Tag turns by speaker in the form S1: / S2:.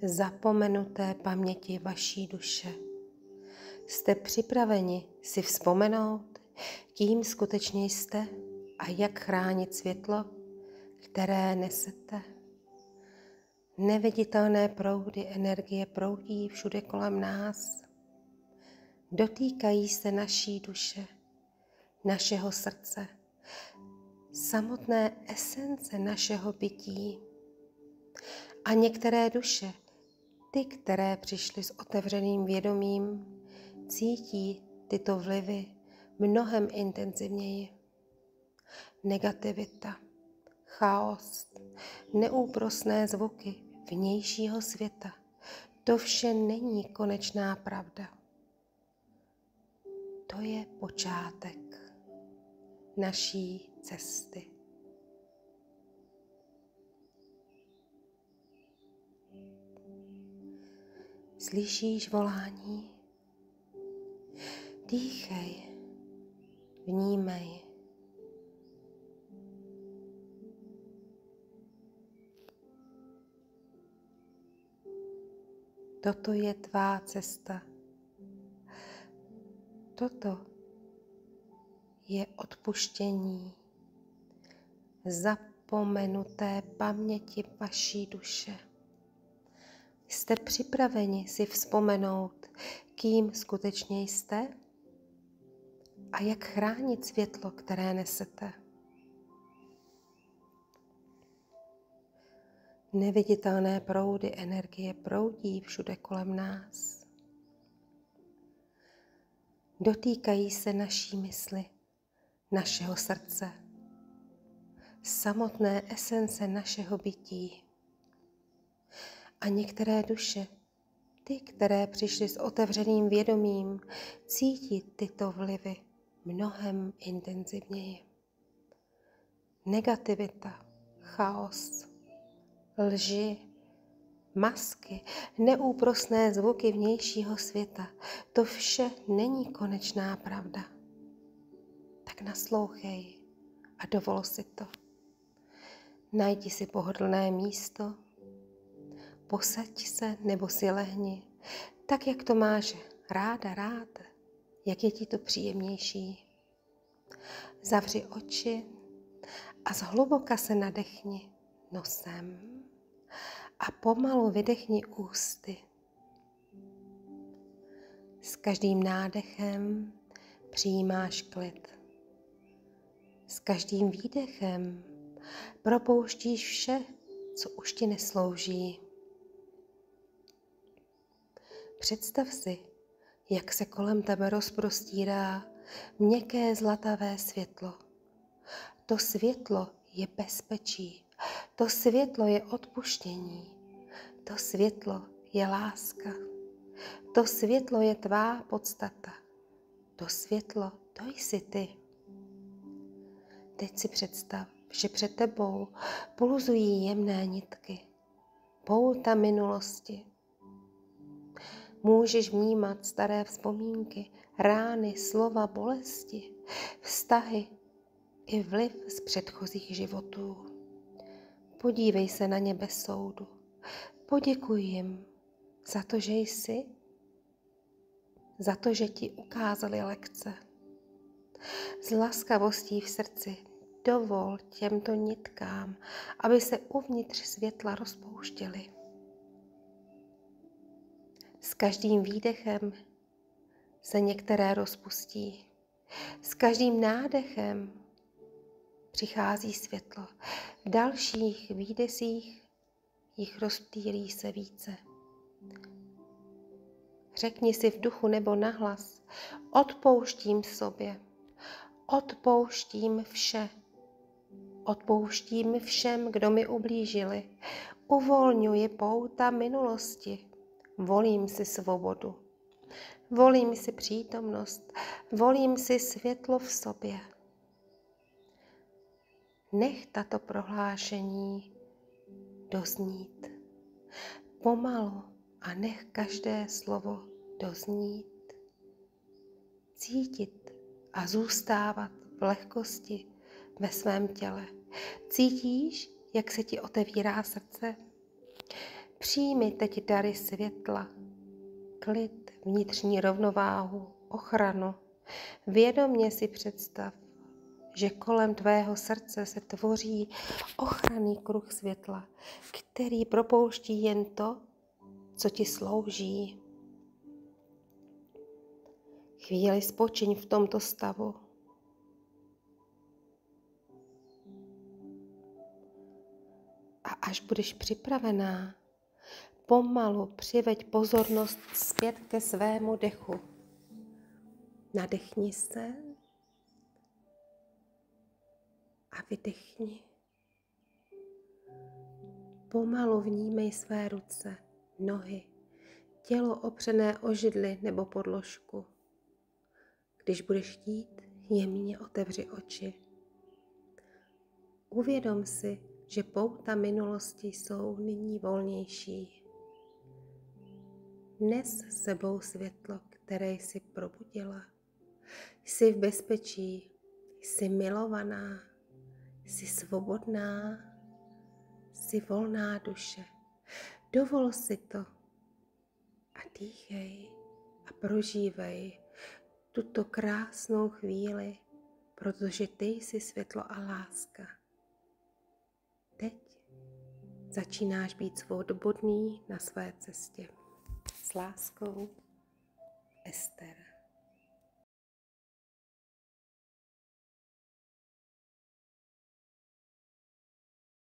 S1: zapomenuté paměti vaší duše. Jste připraveni si vzpomenout, kým skutečně jste a jak chránit světlo, které nesete? Neviditelné proudy energie proudí všude kolem nás. Dotýkají se naší duše, našeho srdce, samotné esence našeho bytí. A některé duše, ty, které přišly s otevřeným vědomím, cítí tyto vlivy mnohem intenzivněji. Negativita, chaos, neúprosné zvuky vnějšího světa, to vše není konečná pravda. To je počátek naší cesty. Slyšíš volání? Dýchej, vnímej. Toto je tvá cesta. Toto je odpuštění zapomenuté paměti vaší duše. Jste připraveni si vzpomenout, kým skutečně jste a jak chránit světlo, které nesete? Neviditelné proudy energie proudí všude kolem nás. Dotýkají se naší mysli, našeho srdce, samotné esence našeho bytí. A některé duše, ty, které přišly s otevřeným vědomím, cítí tyto vlivy mnohem intenzivněji. Negativita, chaos, lži, masky, neúprosné zvuky vnějšího světa, to vše není konečná pravda. Tak naslouchej a dovol si to. Najdi si pohodlné místo, posaď se nebo si lehni, tak jak to máš rád, jak je ti to příjemnější. Zavři oči a zhluboka se nadechni nosem a pomalu vydechni ústy. S každým nádechem přijímáš klid. S každým výdechem propouštíš vše, co už ti neslouží. Představ si, jak se kolem tebe rozprostírá měkké zlatavé světlo. To světlo je bezpečí, to světlo je odpuštění, to světlo je láska, to světlo je tvá podstata, to světlo, to jsi ty. Teď si představ, že před tebou pulzují jemné nitky, pouta minulosti. Můžeš vnímat staré vzpomínky, rány, slova, bolesti, vztahy i vliv z předchozích životů. Podívej se na ně bez soudu. Poděkuj jim za to, že jsi, za to, že ti ukázali lekce. S laskavostí v srdci dovol těmto nitkám, aby se uvnitř světla rozpouštěly. S každým výdechem se některé rozpustí. S každým nádechem přichází světlo. V dalších výdecích jich rozptýlí se více. Řekni si v duchu nebo nahlas: odpouštím sobě, odpouštím vše. Odpouštím všem, kdo mi ublížili. Uvolňuji pouta minulosti. Volím si svobodu. Volím si přítomnost. Volím si světlo v sobě. Nech tato prohlášení doznít. Pomalu a nech každé slovo doznít. Cítit a zůstávat v lehkosti ve svém těle. Cítíš, jak se ti otevírá srdce? Přijmi teď dary světla, klid, vnitřní rovnováhu, ochranu. Vědomně si představ, že kolem tvého srdce se tvoří ochranný kruh světla, který propouští jen to, co ti slouží. Chvíli spočiň v tomto stavu. A až budeš připravená, pomalu přiveď pozornost zpět ke svému dechu. Nadechni se a vydechni. Pomalu vnímej své ruce, nohy, tělo opřené o židli nebo podložku. Když budeš chtít, jemně otevři oči. Uvědom si, že pouta minulosti jsou nyní volnější. Nes s sebou světlo, které jsi probudila. Jsi v bezpečí, jsi milovaná, jsi svobodná, jsi volná duše. Dovol si to a dýchej a prožívej tuto krásnou chvíli, protože ty jsi světlo a láska. Teď začínáš být svobodný na své cestě. S láskou, Ester.